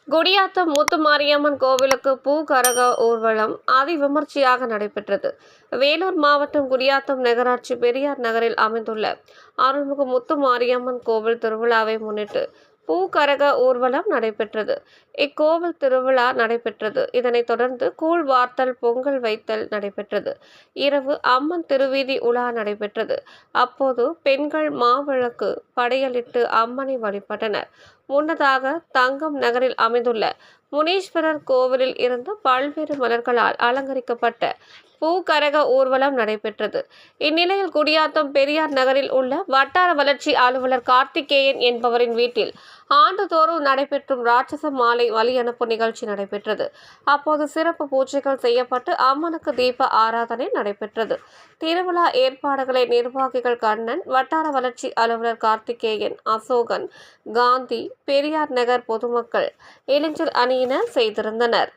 குடியாத்தம் முத்துமாரியம்மன் கோவிலுக்கு பூகரக ஊர்வலம் அதிவிமர்சையாக நடைபெற்றது. வேலூர் மாவட்டம் குடியாத்தம் நகராட்சி பெரியார் நகரில் அமைந்துள்ள அருள்மிகு முத்துமாரியம்மன் கோவில் திருவிழாவை முன்னிட்டு பூகரக ஊர்வலம் நடைபெற்றது. இக்கோவில் திருவிழா நடைபெற்றது. இதனைத் தொடர்ந்து கூழ் வார்த்தல், பொங்கல் வைத்தல் நடைபெற்றது. இரவு அம்மன் திருவீதி உலா நடைபெற்றது. அப்போது பெண்கள் மாவிளக்கு படையலிட்டு அம்மனை வழிபட்டனர். முன்னதாக தங்கம் நகரில் அமைந்துள்ள முனீஸ்வரர் கோவிலில் இருந்து பல்வேறு மலர்களால் அலங்கரிக்கப்பட்ட பூகரக ஊர்வலம் நடைபெற்றது. இந்நிலையில் குடியாத்தம் பெரியார் நகரில் உள்ள வட்டார வளர்ச்சி அலுவலர் கார்த்திகேயன் என்பவரின் வீட்டில் ஆண்டுதோறும் நடைபெற்றும் ராட்சச மாலை வழி அனுப்பு நிகழ்ச்சி நடைபெற்றது. அப்போது சிறப்பு பூஜைகள் செய்யப்பட்டு அம்மனுக்கு தீப ஆராதனை நடைபெற்றது. திருவிழா ஏற்பாடுகளை நிர்வாகிகள் கண்ணன், வட்டார வளர்ச்சி அலுவலர் கார்த்திகேயன், அசோகன், காந்தி, பெரியார் நகர் பொதுமக்கள், இளைஞர் அணியினர் செய்திருந்தனர்.